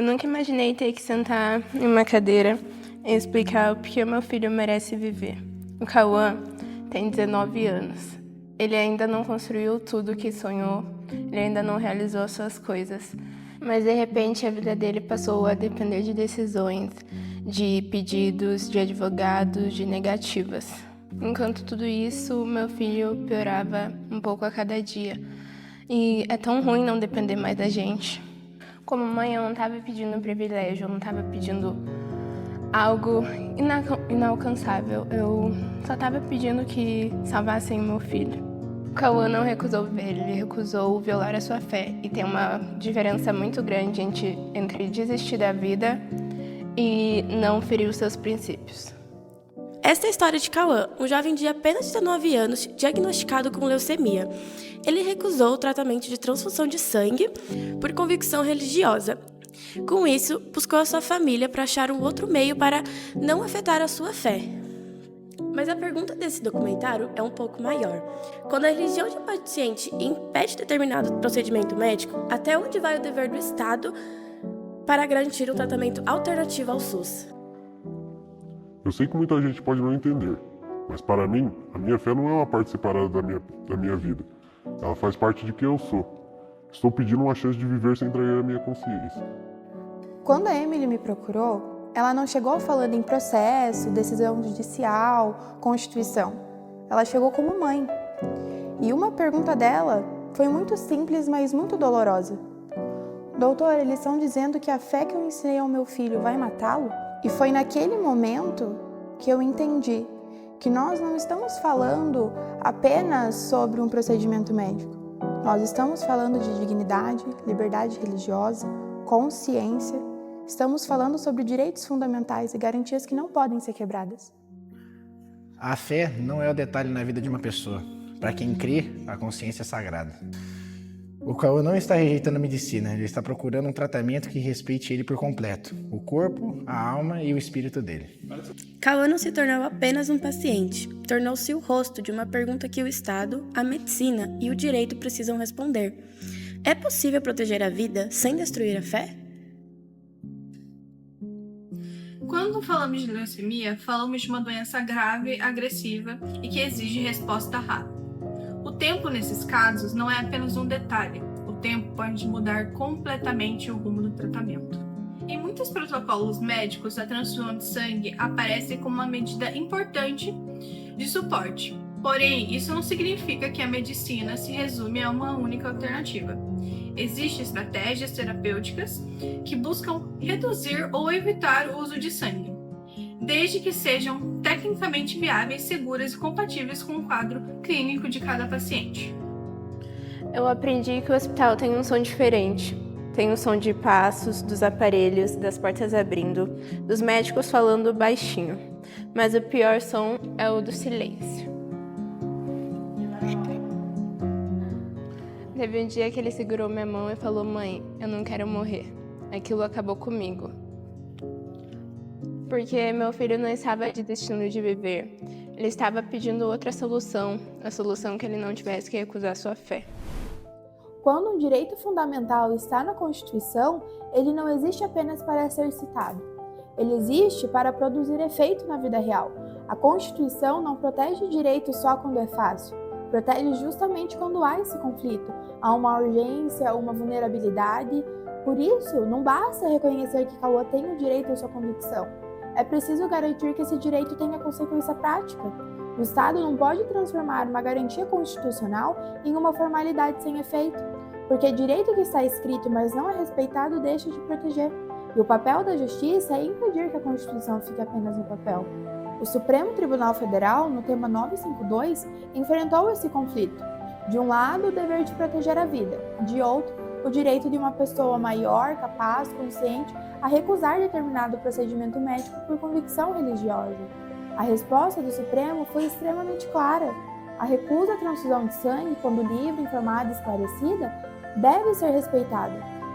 Eu nunca imaginei ter que sentar em uma cadeira e explicar o que o meu filho merece viver. O Cauã tem 19 anos. Ele ainda não construiu tudo o que sonhou, ele ainda não realizou suas coisas. Mas de repente a vida dele passou a depender de decisões, de pedidos, de advogados, de negativas. Enquanto tudo isso, meu filho piorava um pouco a cada dia. E é tão ruim não depender mais da gente. Como mãe, eu não estava pedindo um privilégio, eu não estava pedindo algo inalcançável. Eu só estava pedindo que salvassem o meu filho. O Cauã não recusou viver, ele recusou violar a sua fé. E tem uma diferença muito grande entre desistir da vida e não ferir os seus princípios. Esta é a história de Cauã, um jovem de apenas 19 anos, diagnosticado com leucemia. Ele recusou o tratamento de transfusão de sangue por convicção religiosa. Com isso, buscou a sua família para achar um outro meio para não afetar a sua fé. Mas a pergunta desse documentário é um pouco maior. Quando a religião de um paciente impede determinado procedimento médico, até onde vai o dever do Estado para garantir um tratamento alternativo ao SUS? Eu sei que muita gente pode não entender, mas para mim, a minha fé não é uma parte separada da minha vida. Ela faz parte de quem eu sou. Estou pedindo uma chance de viver sem trair a minha consciência. Quando a Emily me procurou, ela não chegou falando em processo, decisão judicial, Constituição. Ela chegou como mãe. E uma pergunta dela foi muito simples, mas muito dolorosa. Doutor, eles estão dizendo que a fé que eu ensinei ao meu filho vai matá-lo? E foi naquele momento que eu entendi que nós não estamos falando apenas sobre um procedimento médico. Nós estamos falando de dignidade, liberdade religiosa, consciência. Estamos falando sobre direitos fundamentais e garantias que não podem ser quebradas. A fé não é o detalhe na vida de uma pessoa. Para quem crê, a consciência é sagrada. O Cauã não está rejeitando a medicina, ele está procurando um tratamento que respeite ele por completo, o corpo, a alma e o espírito dele. Cauã não se tornou apenas um paciente, tornou-se o rosto de uma pergunta que o Estado, a medicina e o direito precisam responder. É possível proteger a vida sem destruir a fé? Quando falamos de leucemia, falamos de uma doença grave, agressiva e que exige resposta rápida. O tempo nesses casos não é apenas um detalhe, o tempo pode mudar completamente o rumo do tratamento. Em muitos protocolos médicos, a transfusão de sangue aparece como uma medida importante de suporte. Porém, isso não significa que a medicina se resume a uma única alternativa. Existem estratégias terapêuticas que buscam reduzir ou evitar o uso de sangue, desde que sejam tecnicamente viáveis, seguras e compatíveis com o quadro clínico de cada paciente. Eu aprendi que o hospital tem um som diferente. Tem o som de passos, dos aparelhos, das portas abrindo, dos médicos falando baixinho. Mas o pior som é o do silêncio. Teve um dia que ele segurou minha mão e falou: "Mãe, eu não quero morrer." Aquilo acabou comigo. Porque meu filho não estava desistindo de viver. Ele estava pedindo outra solução, a solução que ele não tivesse que recusar sua fé. Quando um direito fundamental está na Constituição, ele não existe apenas para ser citado. Ele existe para produzir efeito na vida real. A Constituição não protege direitos só quando é fácil. Protege justamente quando há esse conflito. Há uma urgência, uma vulnerabilidade. Por isso, não basta reconhecer que Cauã tem o direito à sua convicção. É preciso garantir que esse direito tenha consequência prática. O Estado não pode transformar uma garantia constitucional em uma formalidade sem efeito, porque direito que está escrito, mas não é respeitado, deixa de proteger. E o papel da Justiça é impedir que a Constituição fique apenas no papel. O Supremo Tribunal Federal, no tema 952, enfrentou esse conflito. De um lado, o dever de proteger a vida, de outro, o direito de uma pessoa maior, capaz, consciente, a recusar determinado procedimento médico por convicção religiosa. A resposta do Supremo foi extremamente clara. A recusa à transfusão de sangue, quando livre, informada e esclarecida, deve ser respeitada.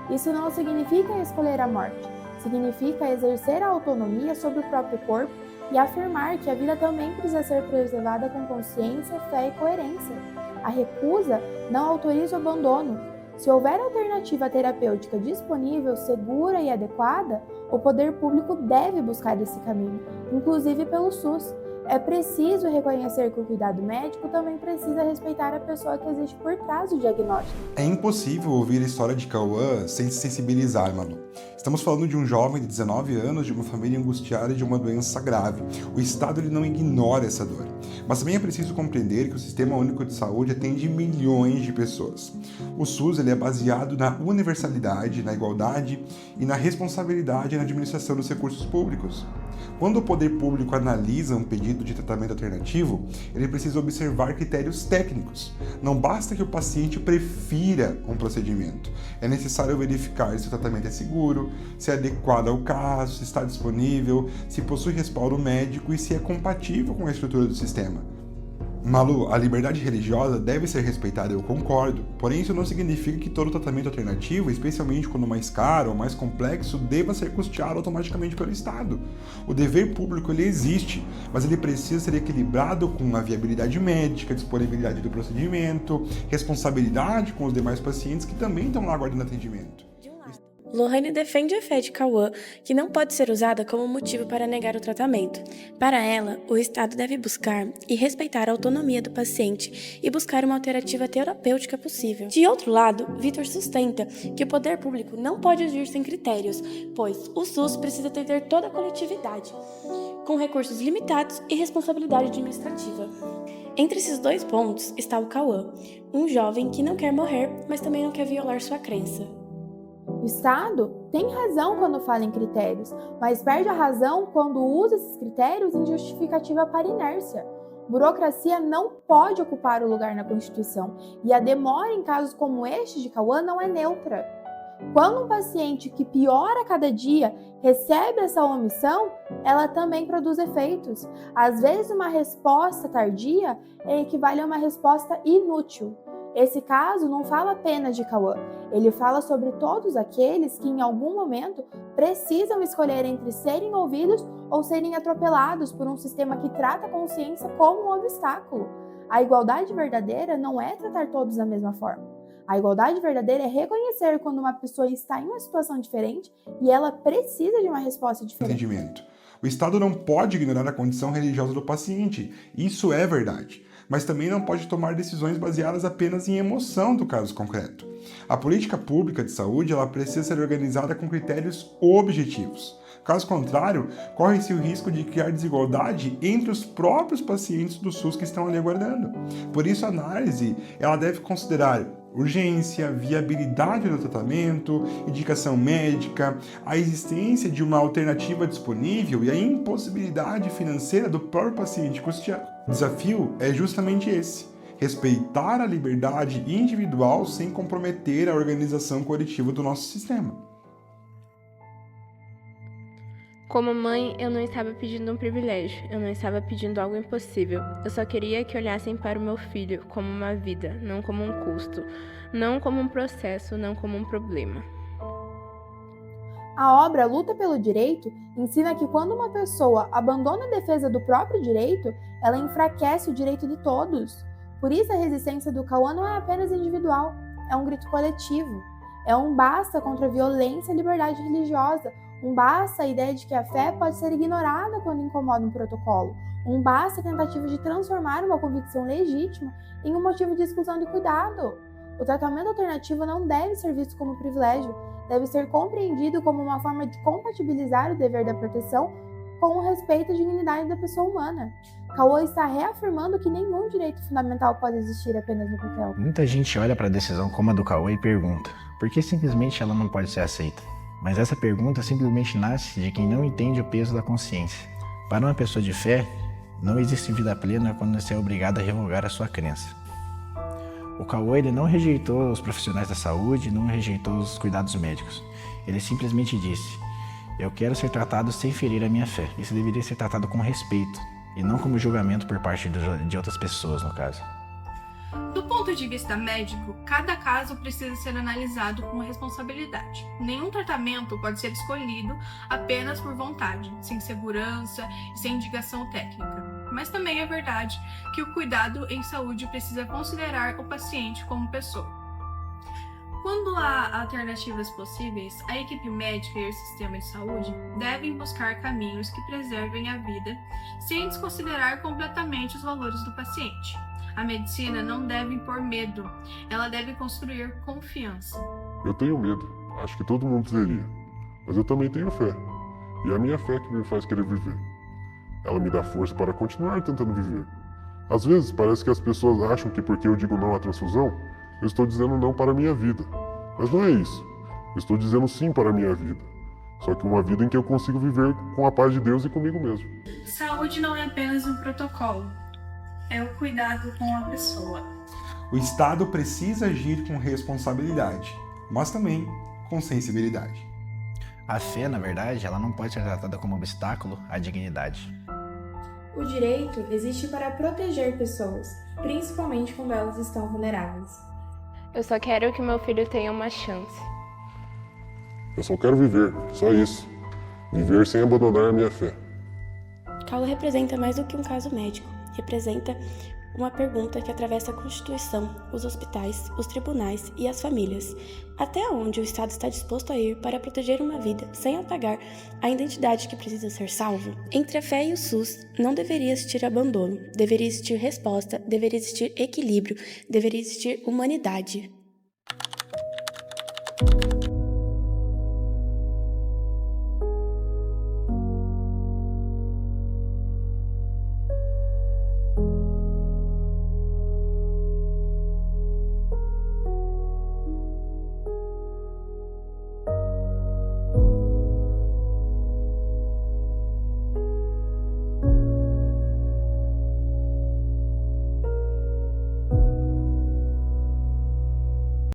Isso não significa escolher a morte, significa exercer a autonomia sobre o próprio corpo e afirmar que a vida também precisa ser preservada com consciência, fé e coerência. A recusa não autoriza o abandono, Se houver alternativa terapêutica disponível, segura e adequada, o poder público deve buscar esse caminho, inclusive pelo SUS. É preciso reconhecer que o cuidado médico também precisa respeitar a pessoa que existe por trás do diagnóstico. É impossível ouvir a história de Cauã sem se sensibilizar, Malu. Estamos falando de um jovem de 19 anos, de uma família angustiada e de uma doença grave. O Estado ele não ignora essa dor. Mas também é preciso compreender que o Sistema Único de Saúde atende milhões de pessoas. O SUS ele é baseado na universalidade, na igualdade e na responsabilidade na administração dos recursos públicos. Quando o poder público analisa um pedido de tratamento alternativo, ele precisa observar critérios técnicos. Não basta que o paciente prefira um procedimento. É necessário verificar se o tratamento é seguro, se é adequado ao caso, se está disponível, se possui respaldo médico e se é compatível com a estrutura do sistema. Malu, a liberdade religiosa deve ser respeitada, eu concordo. Porém, isso não significa que todo tratamento alternativo, especialmente quando mais caro ou mais complexo, deva ser custeado automaticamente pelo Estado. O dever público ele existe, mas ele precisa ser equilibrado com a viabilidade médica, disponibilidade do procedimento, responsabilidade com os demais pacientes que também estão lá aguardando atendimento. Lohane defende a fé de Cauã, que não pode ser usada como motivo para negar o tratamento. Para ela, o Estado deve buscar e respeitar a autonomia do paciente e buscar uma alternativa terapêutica possível. De outro lado, Vitor sustenta que o poder público não pode agir sem critérios, pois o SUS precisa atender toda a coletividade, com recursos limitados e responsabilidade administrativa. Entre esses dois pontos está o Cauã, um jovem que não quer morrer, mas também não quer violar sua crença. O Estado tem razão quando fala em critérios, mas perde a razão quando usa esses critérios em justificativa para inércia. Burocracia não pode ocupar o lugar na Constituição, e a demora em casos como este de Cauã não é neutra. Quando um paciente que piora a cada dia recebe essa omissão, ela também produz efeitos. Às vezes, uma resposta tardia equivale a uma resposta inútil. Esse caso não fala apenas de Cauã, ele fala sobre todos aqueles que em algum momento precisam escolher entre serem ouvidos ou serem atropelados por um sistema que trata a consciência como um obstáculo. A igualdade verdadeira não é tratar todos da mesma forma. A igualdade verdadeira é reconhecer quando uma pessoa está em uma situação diferente e ela precisa de uma resposta diferente. Entendimento. O Estado não pode ignorar a condição religiosa do paciente, isso é verdade. Mas também não pode tomar decisões baseadas apenas em emoção do caso concreto. A política pública de saúde ela precisa ser organizada com critérios objetivos. Caso contrário, corre-se o risco de criar desigualdade entre os próprios pacientes do SUS que estão ali aguardando. Por isso, a análise ela deve considerar urgência, viabilidade do tratamento, indicação médica, a existência de uma alternativa disponível e a impossibilidade financeira do próprio paciente custear. O desafio é justamente esse: respeitar a liberdade individual sem comprometer a organização coletiva do nosso sistema. Como mãe, eu não estava pedindo um privilégio, eu não estava pedindo algo impossível. Eu só queria que olhassem para o meu filho como uma vida, não como um custo, não como um processo, não como um problema. A obra Luta pelo Direito ensina que quando uma pessoa abandona a defesa do próprio direito, ela enfraquece o direito de todos. Por isso a resistência do Cauã não é apenas individual, é um grito coletivo. É um basta contra a violência e a liberdade religiosa, um basta a ideia de que a fé pode ser ignorada quando incomoda um protocolo, um basta a tentativa de transformar uma convicção legítima em um motivo de exclusão de cuidado. O tratamento alternativo não deve ser visto como privilégio, deve ser compreendido como uma forma de compatibilizar o dever da proteção com o respeito à dignidade da pessoa humana. Cauã está reafirmando que nenhum direito fundamental pode existir apenas no papel. Muita gente olha para a decisão como a do Cauã e pergunta, por que simplesmente ela não pode ser aceita? Mas essa pergunta simplesmente nasce de quem não entende o peso da consciência. Para uma pessoa de fé, não existe vida plena quando você é obrigado a revogar a sua crença. O Cauã ele não rejeitou os profissionais da saúde, não rejeitou os cuidados médicos. Ele simplesmente disse, eu quero ser tratado sem ferir a minha fé. Isso deveria ser tratado com respeito e não como julgamento por parte de outras pessoas, no caso. Do ponto de vista médico, cada caso precisa ser analisado com responsabilidade. Nenhum tratamento pode ser escolhido apenas por vontade, sem segurança e sem indicação técnica. Mas também é verdade que o cuidado em saúde precisa considerar o paciente como pessoa. Quando há alternativas possíveis, a equipe médica e o sistema de saúde devem buscar caminhos que preservem a vida sem desconsiderar completamente os valores do paciente. A medicina não deve impor medo, ela deve construir confiança. Eu tenho medo, acho que todo mundo teria. Mas eu também tenho fé. E é a minha fé que me faz querer viver. Ela me dá força para continuar tentando viver. Às vezes parece que as pessoas acham que porque eu digo não à transfusão, eu estou dizendo não para a minha vida. Mas não é isso. Eu estou dizendo sim para a minha vida. Só que uma vida em que eu consigo viver com a paz de Deus e comigo mesmo. Saúde não é apenas um protocolo, é o cuidado com a pessoa. O Estado precisa agir com responsabilidade, mas também com sensibilidade. A fé, na verdade, ela não pode ser tratada como obstáculo à dignidade. O direito existe para proteger pessoas, principalmente quando elas estão vulneráveis. Eu só quero que meu filho tenha uma chance. Eu só quero viver, só isso. Viver sem abandonar a minha fé. Cauã representa mais do que um caso médico. Representa uma pergunta que atravessa a Constituição, os hospitais, os tribunais e as famílias. Até onde o Estado está disposto a ir para proteger uma vida sem apagar a identidade que precisa ser salva? Entre a fé e o SUS, não deveria existir abandono, deveria existir resposta, deveria existir equilíbrio, deveria existir humanidade.